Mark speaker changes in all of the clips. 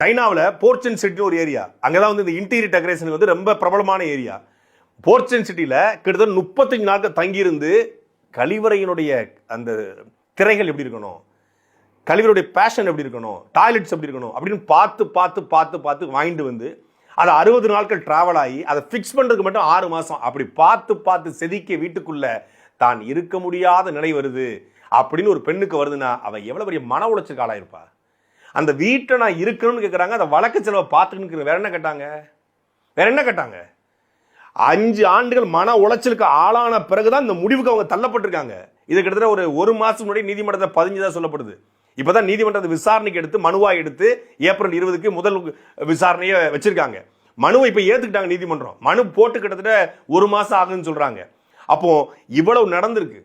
Speaker 1: சைனாவில் போர்ச்சன் சிட்டின்னு ஒரு ஏரியா, அங்கதான் வந்து இந்த இன்டீரியர் டெக்கரேஷனுக்கு வந்து ரொம்ப பிரபலமான ஏரியா. போர்ச்சன் சிட்டியில் கிட்டத்தட்ட 35 நாட்கள் தங்கியிருந்து கழிவறையினுடைய அந்த திரைகள் எப்படி இருக்கணும், கழிவறையுடைய பேஷன் எப்படி இருக்கணும், டாய்லெட்ஸ் எப்படி இருக்கணும் அப்படின்னு பார்த்து பார்த்து பார்த்து பார்த்து வாங்கிட்டு வந்து அதை 60 நாட்கள் டிராவல் ஆகி அதை ஃபிக்ஸ் பண்ணுறதுக்கு மட்டும் 6 மாதம் அப்படி பார்த்து பார்த்து செதுக்கிய வீட்டுக்குள்ள தான் இருக்க முடியாத நிலை வருது அப்படின்னு ஒரு பெண்ணுக்கு வருதுன்னா அவன் எவ்வளோ பெரிய மன உளைச்சலுக்கு ஆளாயிருப்பா. அந்த வீட்டை நான் இருக்கணும்னு கேட்குறாங்க, அந்த வழக்கு செலவை பார்த்துக்கணும். வேற என்ன கேட்டாங்க? வேற என்ன கேட்டாங்க? 5 ஆண்டுகள் மன உளைச்சலுக்கு ஆளான பிறகுதான் இந்த முடிவுக்கு அவங்க தள்ளப்பட்டிருக்காங்க. இது கிட்டத்தட்ட ஒரு மாசம் முன்னாடி நீதிமன்றத்தை பதிஞ்சுதான் சொல்லப்படுது. இப்பதான் நீதிமன்றத்தை விசாரணைக்கு எடுத்து மனுவா எடுத்து ஏப்ரல் 20க்கு முதல் விசாரணையை வச்சிருக்காங்க. மனுவை இப்ப ஏத்துக்கிட்டாங்க நீதிமன்றம். மனு போட்டு கிட்டத்தட்ட 1 மாசம் ஆகுதுன்னு சொல்றாங்க. அப்போ இவ்வளவு நடந்திருக்கு.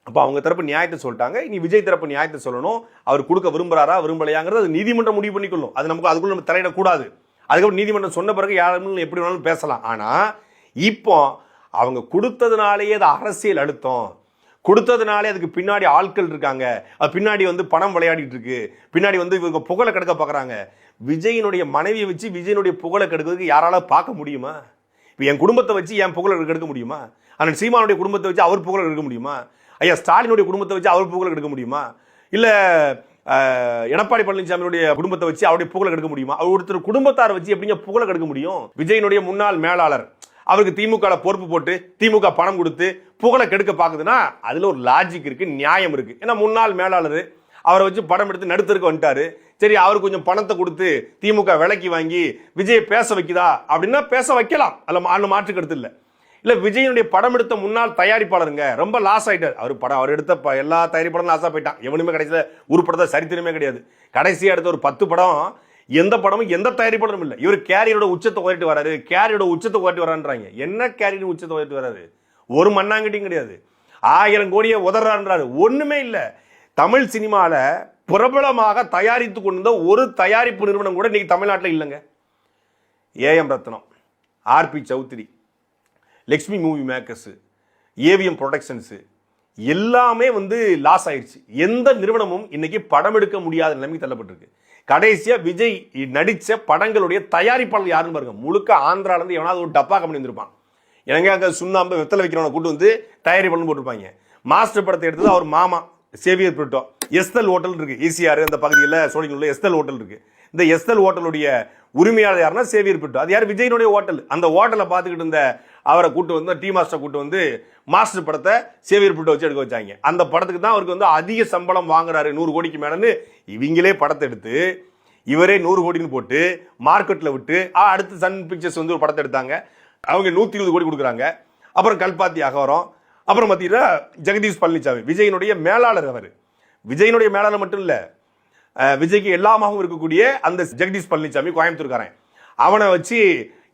Speaker 1: அப்போ அவங்க தரப்பு நியாயத்தை சொல்லிட்டாங்க. இனி விஜய் தரப்பு நியாயத்தை சொல்லணும். அவர் கொடுக்க விரும்புறாரா விரும்பலையாங்கிறது அது நீதிமன்றம் முடிவு பண்ணிக்கொள்ளும். அது நமக்கு அதுக்குள்ள நம்ம தலையிடக்கூடாது. அதுக்கப்புறம் நீதிமன்றம் சொன்ன பிறகு யாரும் எப்படி வேணாலும் பேசலாம். ஆனா இப்போ அவங்க கொடுத்ததுனாலேயே அது அரசியல் அழுத்தம், கொடுத்ததுனாலே அதுக்கு பின்னாடி ஆட்கள் இருக்காங்க, அது பின்னாடி வந்து பணம் விளையாடிட்டு இருக்கு, பின்னாடி வந்து இவங்க புகழை கெடுக்க பார்க்குறாங்க. விஜயனுடைய மனைவியை வச்சு விஜயனுடைய புகழை கெடுக்கிறதுக்கு யாரால பார்க்க முடியுமா? இப்போ என் குடும்பத்தை வச்சு என் புகழை கெடுக்க முடியுமா? அண்ணன் சீமானுடைய குடும்பத்தை வச்சு அவர் புகழை எடுக்க முடியுமா? ஐயா ஸ்டாலினுடைய குடும்பத்தை வச்சு அவர் புகழை எடுக்க முடியுமா? இல்லை எடப்பாடி பழனிசாமியுடைய குடும்பத்தை வச்சு அவருடைய புகழை எடுக்க முடியுமா? அவர் ஒருத்தர் குடும்பத்தாரை வச்சு எப்படிங்க புகழை எடுக்க முடியும்? விஜயனுடைய முன்னாள் மேலாளர் அவருக்கு திமுக பொறுப்பு போட்டு திமுக பணம் கொடுத்து புகழை கெடுக்க பார்க்குதுன்னா அதுல ஒரு லாஜிக் இருக்கு, நியாயம் இருக்கு. ஏன்னா முன்னாள் மேலாளர் அவரை வச்சு படம் எடுத்து நடுத்தருக்கு வந்துட்டாரு. சரி, அவருக்கு கொஞ்சம் பணத்தை கொடுத்து திமுக விலைக்கு வாங்கி விஜய் பேச வைக்குதா அப்படின்னா பேச வைக்கலாம், அதில் மாற்று கருத்து இல்லை. இல்ல விஜயனுடைய படம் எடுத்த முன்னாள் தயாரிப்பாளருங்க ரொம்ப லாஸ் ஆயிட்டார். அவர் எடுத்த எல்லா தயாரிப்பாளரும் லாஸா போயிட்டான். எவனுமே கடைசியில் உருப்படத்தை சரித்திரமே கிடையாது. கடைசியா எடுத்த ஒரு 10 படம் எந்த படமும் எந்த தயாரிப்பாளரும் இல்லை. இவர் கேரியரோட உச்சத்தை உயர்த்தி வராரு, கேரியோட உச்சத்தை உயர்த்தி வரான்றாங்க. என்ன கேரியர் உச்சத்தை உயர்த்தி வராரு? ஒரு மண்ணாங்கட்டியும் கிடையாது. 1000 கோடியை உதறான்றாரு. ஒண்ணுமே இல்லை. தமிழ் சினிமால பிரபலமாக தயாரித்து கொண்டிருந்த ஒரு தயாரிப்பு நிறுவனம் கூட இன்னைக்கு தமிழ்நாட்டில் இல்லைங்க. AM Rathnam, RB Choudary, Lakshmi movie makers, AVM productions எல்லாமே வந்து லாஸ் ஆயிடுச்சு. எந்த நிறுவனமும் இன்னைக்கு படம் எடுக்க முடியாத நிலைமைக்கு தள்ளப்பட்டிருக்கு. கடைசியா விஜய் நடிச்ச படங்களுடைய தயாரிப்பாளர் யாருன்னு பாருங்க. முழுக்க ஆந்திரால இருந்து எவனாவது ஒரு டப்பா கம்பெனி வந்திருப்பான். எனக்கு அங்கே சுண்ணாம்பு வெத்தலை வைக்கிறவனை கூட்டு வந்து தயாரிப்பாளர் போட்டிருப்பாங்க. மாஸ்டர் படத்தை எடுத்தது அவர் மாமா சேவியர் பிரிட்டோ. எஸ்தல் ஹோட்டல் இருக்கு ஈசிஆர் அந்த பகுதியில் சோழிங்கூர்ல எஸ்தல் ஹோட்டல் இருக்கு. இந்த எஸ்தல் ஹோட்டலுடைய உரிமையாளர் யாருன்னா சேவியர் பிரிட்டோ. அது யார்? விஜயனுடைய ஹோட்டல். அந்த ஹோட்டலை பார்த்துக்கிட்டு இருந்த அவரை கூட்டு வந்து டி மாஸ்டர் கூட்டு வந்து மாஸ்டர் படத்தை சேவியர் பிரிட்டோ வச்சு எடுக்க வச்சாங்க. அந்த படத்துக்கு தான் அவருக்கு வந்து அதிக சம்பளம் வாங்குறாரு, 100 கோடிக்கு மேலன்னு. இவங்களே படத்தை எடுத்து இவரே 100 கோடின்னு போட்டு மார்க்கெட்ல விட்டு அடுத்து சன் பிக்சர்ஸ் வந்து ஒரு படத்தை எடுத்தாங்க. அவங்க 120 கோடி கொடுக்குறாங்க. அப்புறம் கல்பாத்தி அகவரம், அப்புறம் பார்த்தீங்கன்னா ஜெகதீஷ் பழனிசாமி விஜயனுடைய மேலாளர். அவர் விஜயனுடைய மேலாளர் மட்டும் இல்ல, விஜய்க்கு எல்லாமாகவும் இருக்கக்கூடிய அந்த ஜெகதீஷ் பழனிசாமி கோயம்புத்தூர்காரன், அவனை வச்சு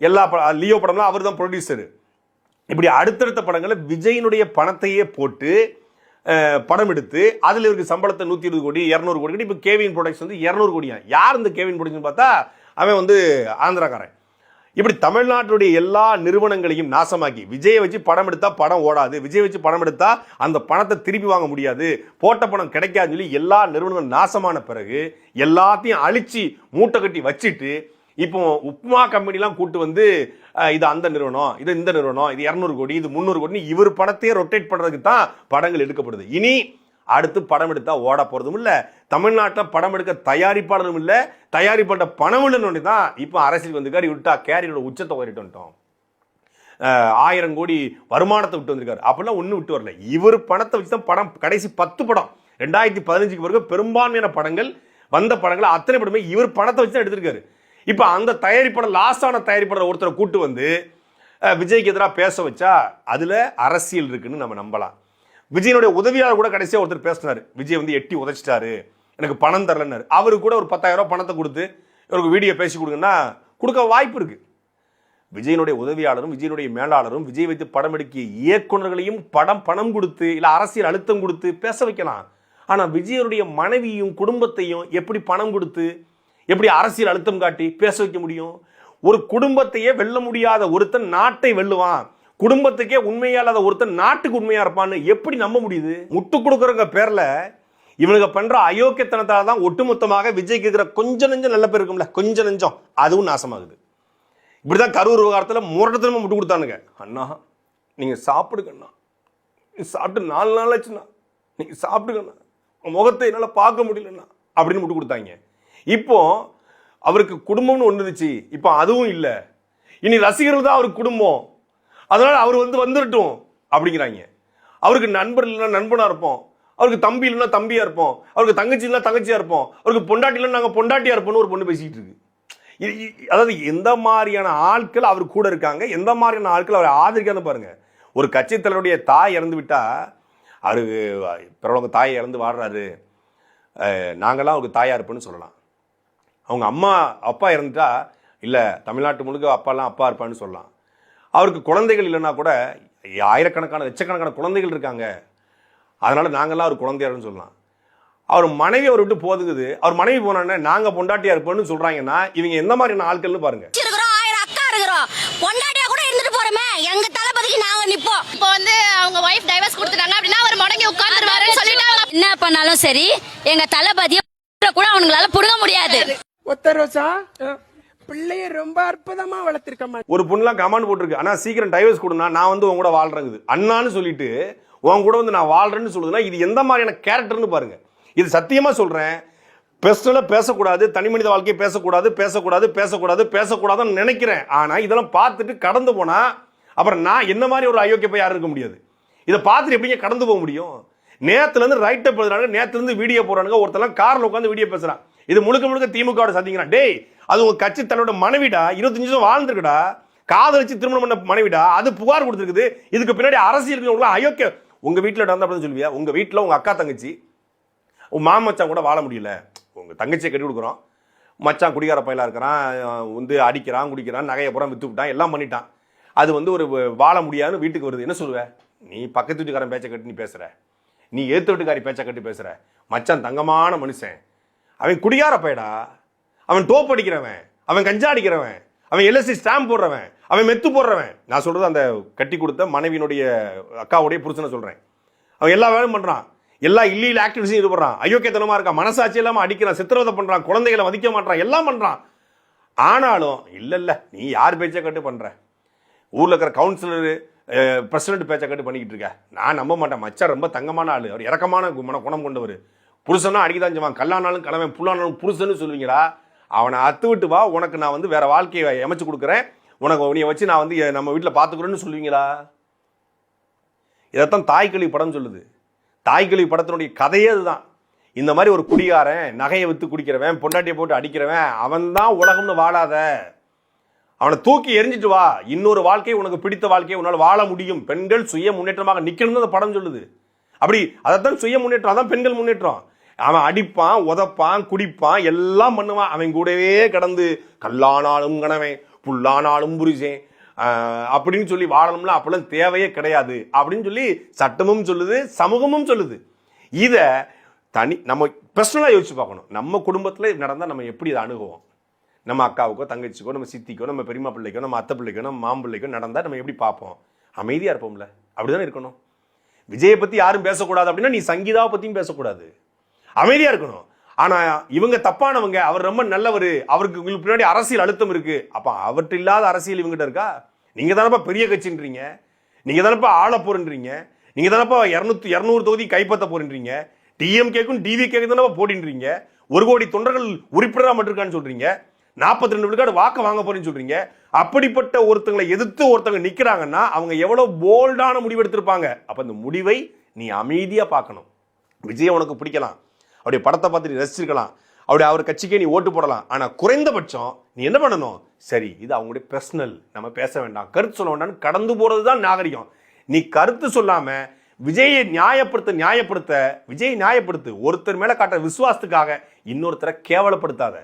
Speaker 1: எல்லா லியோ படம்லாம் அவர் தான் ப்ரொடியூசர். இப்படி அடுத்தடுத்த படங்களை விஜயனுடைய பணத்தையே போட்டு படம் எடுத்து அதுல இவருக்கு சம்பளத்தை 120 கோடி 200 கோடி. இப்போ கேவின் ப்ரொடக்ஷன் வந்து 200 கோடியா? யார் இந்த கேவின் ப்ரொடக்ஷன் பார்த்தா அவன் வந்து ஆந்திராக்காரன். இப்படி தமிழ்நாட்டுடைய எல்லா நிறுவனங்களையும் நாசமாக்கி விஜயை வச்சு படம் எடுத்தா படம் ஓடாது, விஜய் வச்சு படம் எடுத்தா அந்த பணத்தை திருப்பி வாங்க முடியாது, போட்ட பணம் கிடைக்காதுன்னு சொல்லி எல்லா நிறுவனங்களும் நாசமான பிறகு எல்லாத்தையும் அழிச்சு மூட்டை கட்டி வச்சுட்டு இப்போ உப்மா கம்பெனிலாம் கூட்டு வந்து இது அந்த நிறுவனம், இது இந்த நிறுவனம், இது 200 கோடி, இது 300 கோடி, இவர் பணத்தையே ரொட்டேட் பண்றதுக்கு தான் படங்கள் எடுக்கப்படுது. இனி அடுத்து படம் எடுத்தா ஓட போறதும் இல்ல, தமிழ்நாட்டில் படம் எடுக்க தயாரிப்பாளரும் இல்ல, தயாரிப்பாளர் பணம் இல்லைன்னு தான் இப்போ அரசியல் வந்துக்காரு. விட்டா கேரியரோட உச்சத்தை உயரிட்டு வந்துட்டோம். 1000 கோடி வருமானத்தை விட்டு வந்திருக்காரு. அப்படிலாம் ஒன்றும் விட்டு வரல. இவர் பணத்தை வச்சு தான் படம் கடைசி 10 படம் 2015க்கு பிறகு பெரும்பான்மையான படங்கள் வந்த படங்கள் அத்தனை படமே இவர் பணத்தை வச்சு தான் எடுத்திருக்காரு. இப்போ அந்த தயாரிப்பாளர் லாஸ்டான தயாரிப்பாளர் ஒருத்தரை கூட்டு வந்து விஜய்க்கு எதிராக பேச வச்சா அதுல அரசியல் இருக்குன்னு நம்ம நம்பலாம். விஜயனுடைய உதவியாளர் கூட கடைசியாக ஒருத்தர் பேசினாரு, விஜய் வந்து எட்டி உதைச்சிட்டாரு, எனக்கு பணம் தரலன்னாரு. அவருக்கு கூட ஒரு 10,000 ரூபாய் பணத்தை கொடுத்து இவருக்கு வீடியோ பேசி கொடுங்கன்னா கொடுக்க வாய்ப்பு இருக்கு. விஜயனுடைய உதவியாளரும் விஜயனுடைய மேலாளரும் விஜய் வைத்து படம் எடுக்கிய இயக்குநர்களையும் பணம் கொடுத்து இல்ல அரசியல் அழுத்தம் கொடுத்து பேச வைக்கலாம். ஆனா விஜயனுடைய மனைவியும் குடும்பத்தையும் எப்படி பணம் கொடுத்து எப்படி அரசியல் அழுத்தம் காட்டி பேச வைக்க முடியும்? ஒரு குடும்பத்தையே வெல்ல முடியாத ஒருத்தன் நாட்டை வெல்லுவான், குடும்பத்துக்கே உண்மையா இல்லாத ஒருத்தன் நாட்டுக்கு உண்மையா இருப்பான்னு எப்படி நம்ப முடியுது? முட்டு கொடுக்கறவங்க பேர்ல இவனுக்கு பண்ற அயோக்கியத்தனத்தால தான் ஒட்டுமொத்தமாக விஜய்க்கு இருக்கிற கொஞ்சம் நெஞ்சம் நல்ல பேர் இருக்கும்ல, கொஞ்சம் நெஞ்சம் அதுவும் நாசமாகுது. இப்படிதான் கரூர் விவகாரத்தில் முரட்டத்தனமா முட்டு கொடுத்தானுங்க. அண்ணா நீங்க சாப்பிடுங்கண்ணா, சாப்பிட்டு 4 நாள் ஆச்சுண்ணா, நீங்க சாப்பிடுங்கண்ணா, முகத்தை என்னால் பார்க்க முடியலண்ணா அப்படின்னு முட்டு கொடுத்தாங்க. இப்போ அவருக்கு குடும்பம்னு ஒன்று இருந்துச்சு, இப்போ அதுவும் இல்லை. இனி ரசிகர்கள் தான் அவருக்கு குடும்பம், அதனால அவர் வந்துடட்டும் அப்படிங்கிறாங்க. அவருக்கு நண்பர் இல்லைன்னா நண்பனா இருப்போம், அவருக்கு தம்பி இல்லைன்னா தம்பியா இருப்போம், அவருக்கு தங்கச்சி இல்லைன்னா தங்கச்சியா இருப்போம், அவருக்கு பொண்டாட்டி இல்லைன்னா நாங்கள் பொண்டாட்டியா இருப்போம்னு ஒரு பொண்ணு பேசிட்டு இருக்கு. அதாவது எந்த மாதிரியான ஆட்கள் அவர் கூட இருக்காங்க, எந்த மாதிரியான ஆட்கள் அவரை ஆதரிக்காத பாருங்க. ஒரு கட்சி தலைவருடைய தாய் இறந்து விட்டா அவருக்கு பிறகு தாய் இறந்து வாடுறாரு, நாங்களாம் அவருக்கு தாயா இருப்போன்னு சொல்லலாம். அவங்க அம்மா அப்பா இறந்துட்டா இல்லை தமிழ்நாட்டு முழுக்க அப்பாலாம் அப்பா இருப்பான்னு சொல்லலாம். அவருக்கு குழந்தைகள் இல்லைன்னா கூட ஆயிரக்கணக்கான லட்சக்கணக்கான குழந்தைகள் இருக்காங்க, அதனால நாங்கள்லாம் அவர் குழந்தையாருன்னு சொல்லலாம். அவர் மனைவி அவர் விட்டு போதுங்குது, அவர் மனைவி போனோடனே நாங்க பொண்டாட்டியா இருப்போம்னு சொல்றாங்கன்னா இவங்க எந்த மாதிரியான ஆட்கள்னு பாருங்க.
Speaker 2: பொண்டாட்டியா கூட இருந்துட்டு போறோமே, எங்க தளபதிக்கு நாங்க நிப்போம். இப்போ அவங்க வைஃப் டைவர்ஸ் கொடுத்துட்டாங்க அப்படின்னா அவர் முடங்கி உட்கார்ந்துருவாருன்னு சொல்லிட்டாங்க. என்ன பண்ணாலும் சரி எங்க தளபதியை கூட அவங்களால புடுங்க முடியாது.
Speaker 3: ஒத்த ரோசா பிள்ளைய ரொம்ப அற்புதமா வளர்த்திருக்கமா.
Speaker 1: ஒரு பொண்ணுலாம் கமெண்ட் போட்டுருக்கு, ஆனா சீக்கிரம் டைவர்ஸ் கொடுனா நான் உங்க கூட வாழ்றேங்குது. அண்ணான்னு சொல்லிட்டு உன் கூட நான் வாழ்றேன்னு சொல்லுதுன்னா இது எந்த மாதிரியான கேரக்டர்னு பாருங்க. இது சத்தியமா சொல்றேன், பெர்சனலா பேசக்கூடாது, தனி மனித வாழ்க்கையை பேசக்கூடாது பேசக்கூடாது பேசக்கூடாது பேசக்கூடாதுன்னு நினைக்கிறேன். ஆனா இதெல்லாம் பார்த்துட்டு கடந்து போனா அப்புறம் நான் என்ன மாதிரி ஒரு அயோக்கிய போய் யாரும் இருக்க முடியாது. இதை பார்த்துட்டு எப்படிங்க கடந்து போக முடியும்? நேத்துல இருந்து ரைட் அப் எழுதுறாங்க, நேத்துல இருந்து வீடியோ போறானுங்க, ஒருத்தெல்லாம் கார்ல உட்காந்து வீடியோ பேசுறான். இது முழுக்க முழுக்க திமுக சந்திக்கிறான். டேய் அது உங்க கட்சி தலைவரோட மனைவிடா, 25 வருஷம் வாழ்ந்துருக்குடா, காதலிச்சு திருமணம் பண்ண மனைவிடா, அது புகார் கொடுத்துருக்குது. இதுக்கு பின்னாடி அரசியல் அயோக்கிய. உங்க வீட்டுல நடந்தா சொல்லுவியா? உங்க வீட்டுல உங்க அக்கா தங்கச்சி உங்க மாமன் மச்சான் கூட வாழ முடியல, உங்க தங்கச்சியை கட்டி கொடுக்குறோம், மச்சான் குடிகார பயிலா இருக்கிறான், அடிக்கிறான் குடிக்கிறான், நகையை புறம் வித்து விட்டான், எல்லாம் பண்ணிட்டான், அது ஒரு வாழ முடியாதுன்னு வீட்டுக்கு வருது. என்ன சொல்லுவ நீ? பக்கத்து வீட்டுக்காரன் பேச்சை கட்டி நீ பேசுற, நீ ஏத்து வீட்டுக்காரி பேச்சை கட்டி பேசுற. மச்சான் தங்கமான மனுஷன், அவன் குடிகார பையடா, அவன் டோப் அடிக்கிறவன், அவன் கஞ்சா அடிக்கிறவன், அவன் எல்எஸ்சி ஸ்டாம்ப் போடுறவன், அவன் மெத்து போடுறவன். நான் சொல்றது அந்த கட்டி கொடுத்த மனைவியினுடைய அக்காவுடைய புருஷனை சொல்றேன். அவன் எல்லா வேலையும் பண்றான், எல்லா இல்லீகல் ஆக்டிவிட்டிஸும் ஈடுபடுறான், அயோக்கியத்தனமா இருக்கான், மனசாட்சி இல்லாம அடிக்கிறான், சித்திரவதை பண்றான், குழந்தைகளை மதிக்க மாட்டான், எல்லாம் பண்றான். ஆனாலும் இல்ல நீ யார் பேச்சை கட்டு பண்ற? ஊர்ல இருக்கிற கவுன்சிலர் பிரசிடென்ட் பேச்சை கட்டு பண்ணிக்கிட்டு இருக்க. நான் நம்ப மாட்டேன். மச்சான் ரொம்ப தங்கமான ஆளு, அவர் இறக்கமான குணம் கொண்டவர். புருஷனா அடிக்கதான் செய்வான், கல்லானாலும் கிழவன் புல்லானாலும் புருஷன்னு சொல்லுவீங்களா? அவனை அத்து விட்டு வா, உனக்கு நான் வேற வாழ்க்கையை அமைச்சு கொடுக்குறேன், உனக்கு உனியை வச்சு நான் நம்ம வீட்டில் பார்த்துக்கிறேன்னு சொல்லுவீங்களா? இதைத்தான் தாய்க்கிளி படம் சொல்லுது. தாய்க்கிளி படத்தினுடைய கதையே அதுதான். இந்த மாதிரி ஒரு குடிகாரன், நகையை வித்து குடிக்கிறவன், பொண்டாட்டியை போட்டு அடிக்கிறவன், அவன் தான் உலகம்னு வாழாத, அவனை தூக்கி எரிஞ்சிட்டு வா, இன்னொரு வாழ்க்கையை உனக்கு பிடித்த வாழ்க்கையை உன்னால் வாழ முடியும். பெண்கள் சுய முன்னேற்றமாக நிற்கணும்னு அந்த படம் சொல்லுது. அப்படி அதைத்தான் சுய முன்னேற்றம், அதான் பெண்கள் முன்னேற்றம். அவன் அடிப்பான், உதப்பான், குடிப்பான், எல்லாம் பண்ணுவான், அவன் கூடவே கடந்து கல்லானாலும் கணவன் புல்லானாலும் புரிசேன் அப்படின்னு சொல்லி வாழணும்ல, அப்பெல்லாம் தேவையே கிடையாது அப்படின்னு சொல்லி சட்டமும் சொல்லுது, சமூகமும் சொல்லுது. இதை நம்ம பர்சனலா யோசிச்சு பார்க்கணும். நம்ம குடும்பத்துல நடந்தா நம்ம எப்படி இதை அணுகுவோம்? நம்ம அக்காவுக்கோ தங்கச்சிக்கோ நம்ம சித்திக்கோ நம்ம பெரியமா பிள்ளைக்கோ நம்ம அத்தை பிள்ளைக்கோ நம்ம மாம்பிள்ளைக்கோ நடந்தா நம்ம எப்படி பார்ப்போம்? அமைதியா இருப்போம்ல, அப்படிதானே இருக்கணும். விஜயை பத்தி யாரும் பேசக்கூடாது அப்படின்னா நீ சங்கீதாவை பத்தியும் பேசக்கூடாது, அமைதியா இருக்கணும். ஆனா இவங்க தப்பானவங்க, அவர் ரொம்ப நல்லவர், அவருக்கு உங்களுக்கு பின்னாடி அரசியல் அழுத்தம் இருக்கு, அப்ப அவர்கிட்ட இல்லாத அரசியல் இவங்ககிட்ட இருக்கா? நீங்க தானப்பா பெரிய கட்சின்றீங்க, நீங்க தானப்பா ஆள போறீங்க, நீங்க தானப்பா 200 தொகுதி கைப்பற்ற போறீங்க, டிஎம்கேக்கும் டிவிகேக்கும் தானப்பா போட்டின்றீங்க, 1 கோடி தொண்டர்கள் உறுப்பினராக மட்டும் சொல்றீங்க, 42 விழுக்காடு வாக்க வாங்க போறேன்னு சொல்றீங்க. அப்படிப்பட்ட ஒருத்தங்களை எதிர்த்து ஒருத்தங்க நிக்கிறாங்கன்னா அவங்க எவ்வளவு போல்டான முடிவு எடுத்திருப்பாங்க. அப்ப அந்த முடிவை நீ அமைதியா பார்க்கணும். விஜய் உனக்கு பிடிக்கலாம், அவருடைய படத்தை பார்த்துட்டு ரசிச்சிருக்கலாம், அவர் கட்சிக்கே நீ ஓட்டு போடலாம். ஆனா குறைந்தபட்சம் நீ என்ன பண்ணணும்? சரி, இது அவங்களுடைய பர்சனல், நம்ம பேச வேண்டாம், கருத்து சொல்ல வேண்டாம், கடந்து போறதுதான் நாகரிகம். நீ கருத்து சொல்லாம விஜயை நியாயப்படுத்த விஜயை நியாயப்படுத்து. ஒருத்தர் மேல காட்டுற விசுவாசத்துக்காக இன்னொருத்தரை கேவலப்படுத்தாத.